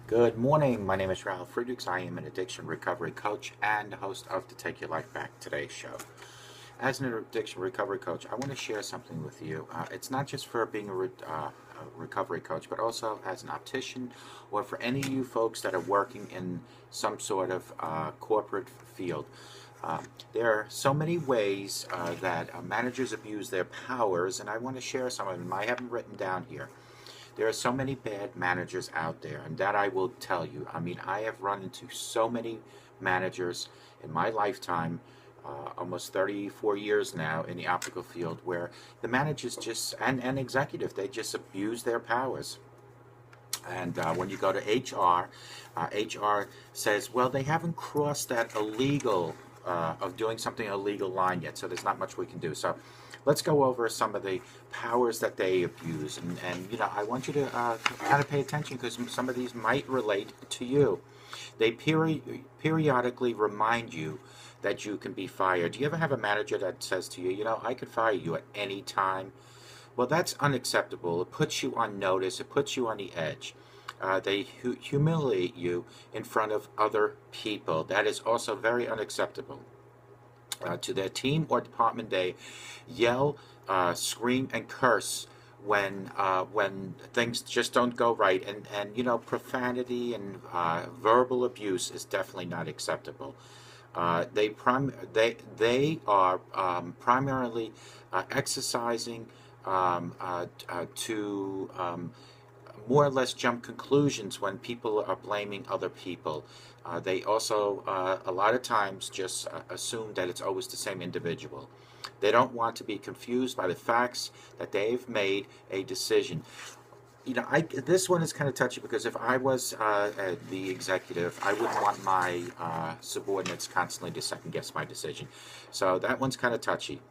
Good morning. My name is Ralf Friedrichs. I am an addiction recovery coach and host of the Take Your Life Back Today show. As an addiction recovery coach, I want to share something with you. It's not just for being a recovery coach, but also as an optician or for any of you folks that are working in some sort of corporate field. There are so many ways that managers abuse their powers, and I want to share some of them. I have them written down here. There are so many bad managers out there, and that I will tell you. I mean, I have run into so many managers in my lifetime, almost 34 years now in the optical field, where the managers just, and executive, they just abuse their powers. And when you go to HR says, well, they haven't crossed that illegal of doing something illegal line yet, so there's not much we can do. So let's go over some of the powers that they abuse. And you know, I want you to kind of pay attention because some of these might relate to you. They periodically remind you that you can be fired. Do you ever have a manager that says to you, you know, I could fire you at any time? Well, that's unacceptable. It puts you on notice. It puts you on the edge. They humiliate you in front of other people. That is also very unacceptable. To their team or department, they yell, scream, and curse when things just don't go right. And you know, profanity and verbal abuse is definitely not acceptable. They are primarily exercising to more or less jump conclusions when people are blaming other people. They also, a lot of times, just assume that it's always the same individual. They don't want to be confused by the facts that they've made a decision. You know, this one is kind of touchy because if I was the executive, I wouldn't want my subordinates constantly to second guess my decision. So that one's kind of touchy.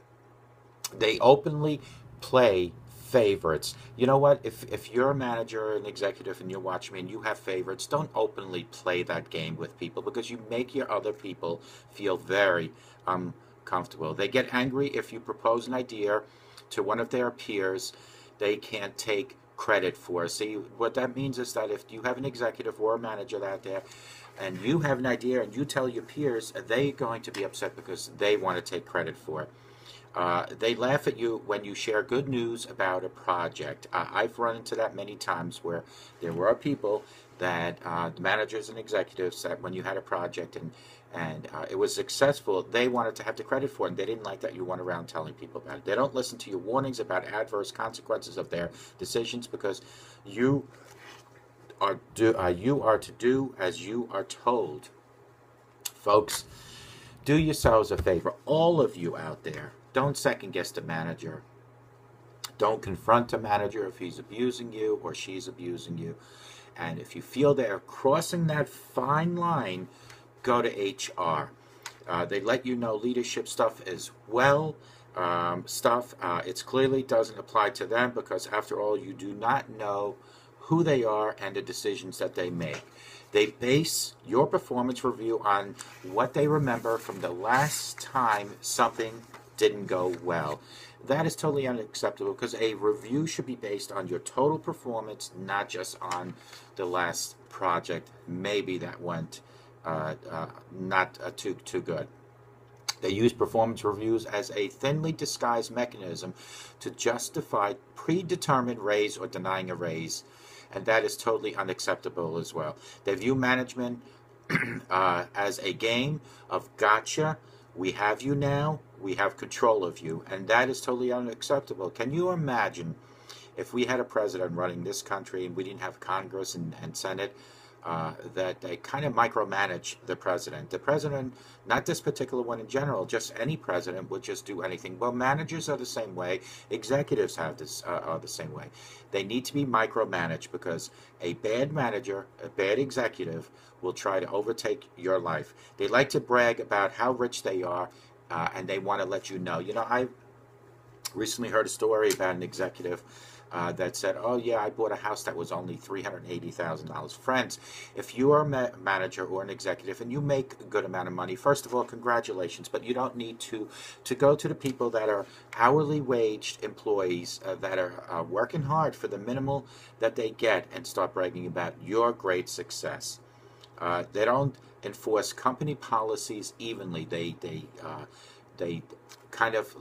They openly play favorites. You know what? If you're a manager or an executive and you're watching me and you have favorites, don't openly play that game with people because you make your other people feel very uncomfortable. They get angry if you propose an idea to one of their peers they can't take credit for. See, what that means is that if you have an executive or a manager out there and you have an idea and you tell your peers, they're going to be upset because they want to take credit for it. They laugh at you when you share good news about a project. I've run into that many times where there were people that managers and executives that when you had a project and it was successful, they wanted to have the credit for it, and they didn't like that you went around telling people about it. They don't listen to your warnings about adverse consequences of their decisions because you you are to do as you are told. Folks, do yourselves a favor, all of you out there. Don't second guess the manager. Don't confront a manager if he's abusing you or she's abusing you. And if you feel they're crossing that fine line, go to HR. They let you know leadership stuff as well. It clearly doesn't apply to them because, after all, you do not know who they are and the decisions that they make. They base your performance review on what they remember from the last time something didn't go well. That is totally unacceptable because a review should be based on your total performance, not just on the last project. Maybe that went not too good. They use performance reviews as a thinly disguised mechanism to justify predetermined raise or denying a raise, and that is totally unacceptable as well. They view management as a game of gotcha. We have you now, we have control of you, and that is totally unacceptable. Can you imagine if we had a president running this country and we didn't have Congress and Senate, that they kind of micromanage the president? The president, not this particular one in general, just any president would just do anything. Well, managers are the same way. Executives are the same way. They need to be micromanaged because a bad manager, a bad executive, will try to overtake your life. They like to brag about how rich they are, and they want to let you know. You know, I recently heard a story about an executive that said, oh yeah, I bought a house that was only $380,000. Friends, if you are a manager or an executive and you make a good amount of money, first of all, congratulations, but you don't need to go to the people that are hourly waged employees that are working hard for the minimal that they get and start bragging about your great success. They don't enforce company policies evenly. They kind of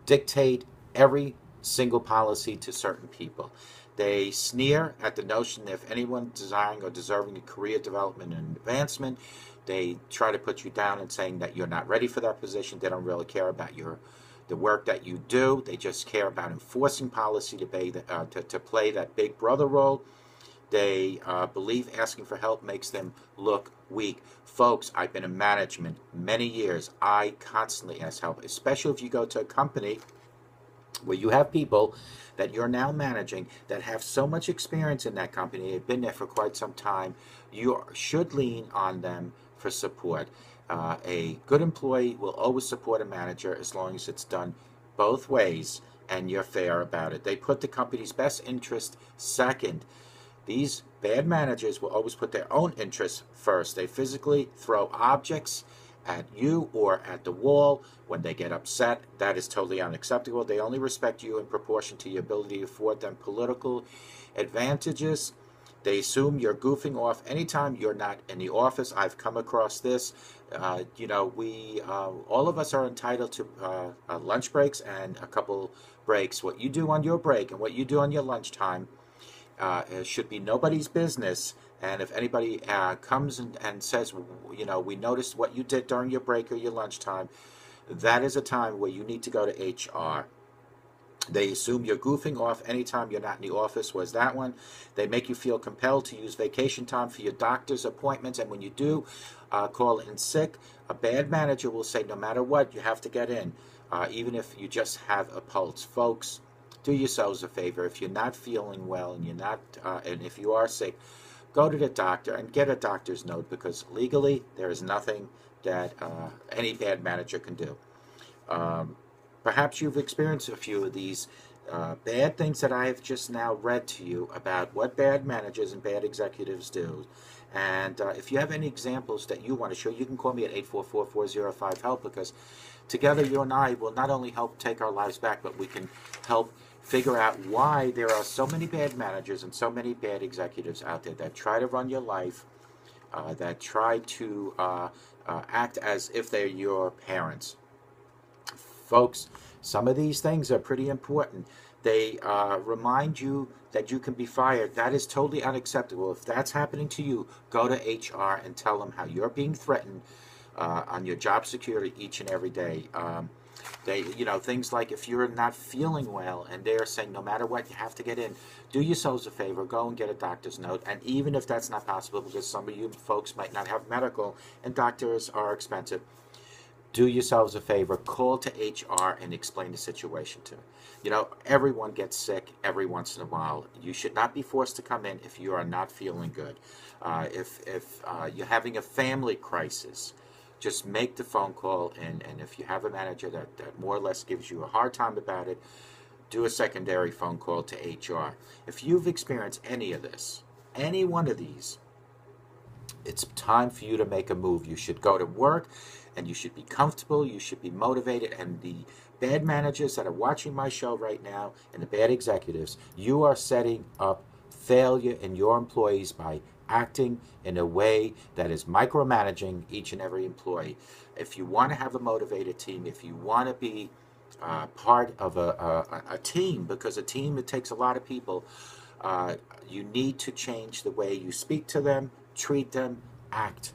dictate every single policy to certain people. They sneer at the notion that if anyone desiring or deserving of career development and advancement, they try to put you down and saying that you're not ready for that position. They don't really care about the work that you do. They just care about enforcing policy to play that big brother role. They believe asking for help makes them look weak. Folks, I've been in management many years. I constantly ask help, especially if you go to a company where you have people that you're now managing that have so much experience in that company, they've been there for quite some time. You should lean on them for support. A good employee will always support a manager as long as it's done both ways and you're fair about it. They put the company's best interest second. These bad managers will always put their own interests first. They physically throw objects at you or at the wall when they get upset. That is totally unacceptable. They only respect you in proportion to your ability to afford them political advantages. They assume you're goofing off anytime you're not in the office. I've come across this. We all of us are entitled to lunch breaks and a couple breaks. What you do on your break and what you do on your lunchtime it should be nobody's business. And if anybody comes and says, we noticed what you did during your break or your lunchtime, that is a time where you need to go to HR. They assume you're goofing off anytime you're not in the office. Was that one? They make you feel compelled to use vacation time for your doctor's appointments. And when you do call in sick, a bad manager will say, no matter what, you have to get in, even if you just have a pulse. Folks, do yourselves a favor. If you're not feeling well and and if you are sick, go to the doctor and get a doctor's note, because legally there is nothing that any bad manager can do. Perhaps you've experienced a few of these bad things that I have just now read to you about what bad managers and bad executives do. And if you have any examples that you want to show, you can call me at 844-405-HELP, because together you and I will not only help take our lives back, but we can help figure out why there are so many bad managers and so many bad executives out there that try to run your life, that try to act as if they're your parents. Folks, some of these things are pretty important. They remind you that you can be fired. That is totally unacceptable. If that's happening to you, go to HR and tell them how you're being threatened on your job security each and every day. Things like if you're not feeling well and they're saying no matter what, you have to get in, do yourselves a favor, go and get a doctor's note. And even if that's not possible, because some of you folks might not have medical and doctors are expensive, do yourselves a favor, call to HR and explain the situation to them. Everyone gets sick every once in a while. You should not be forced to come in if you are not feeling good. If you're having a family crisis, just make the phone call, and if you have a manager that more or less gives you a hard time about it, do a secondary phone call to HR. If you've experienced any of this, any one of these, it's time for you to make a move. You should go to work, and you should be comfortable, you should be motivated, and the bad managers that are watching my show right now, and the bad executives, you are setting up failure in your employees by acting in a way that is micromanaging each and every employee. If you want to have a motivated team, if you want to be part of a team, because a team, it takes a lot of people, you need to change the way you speak to them, treat them, act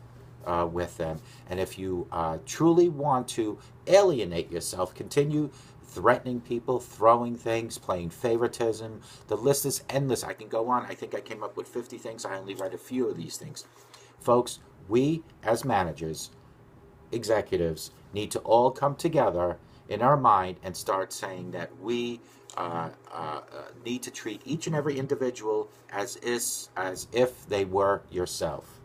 with them. And if you truly want to alienate yourself, continue threatening people, throwing things, playing favoritism. The list is endless. I can go on. I think I came up with 50 things. I only read a few of these things. Folks, we as managers, executives, need to all come together in our mind and start saying that we need to treat each and every individual as if they were yourself.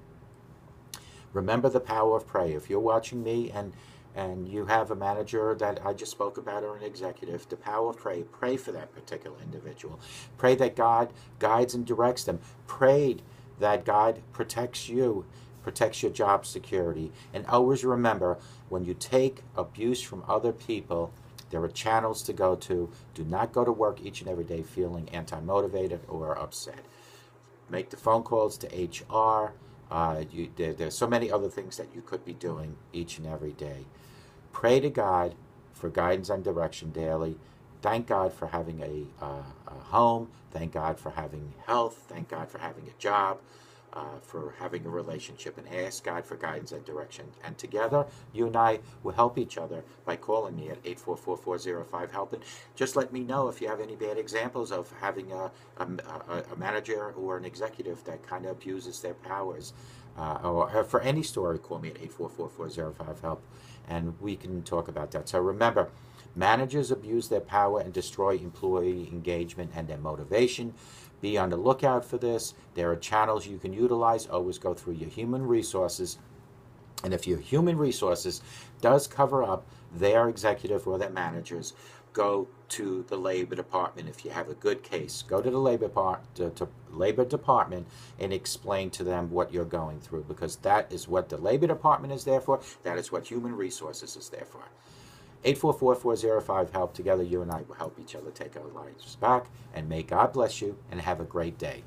Remember the power of prayer. If you're watching me and and you have a manager that I just spoke about or an executive, the power of pray. Pray for that particular individual. Pray that God guides and directs them. Pray that God protects you, protects your job security. And always remember, when you take abuse from other people, there are channels to go to. Do not go to work each and every day feeling anti-motivated or upset. Make the phone calls to HR. There's so many other things that you could be doing each and every day. Pray to God for guidance and direction daily. Thank God for having a home. Thank God for having health. Thank God for having a job, for having a relationship. And ask God for guidance and direction. And together, you and I will help each other by calling me at 844-405-HELP. And just let me know if you have any bad examples of having a manager or an executive that kind of abuses their powers. Or for any story, call me at 844-405-HELP. And we can talk about that. So remember, managers abuse their power and destroy employee engagement and their motivation. Be on the lookout for this. There are channels you can utilize. Always go through your human resources. And if your human resources does cover up their executive or their managers, go to the labor department. If you have a good case, go to the labor department and explain to them what you're going through, because that is what the labor department is there for. That is what human resources is there for. 844-405-HELP. Together, you and I will help each other take our lives back. And may God bless you and have a great day.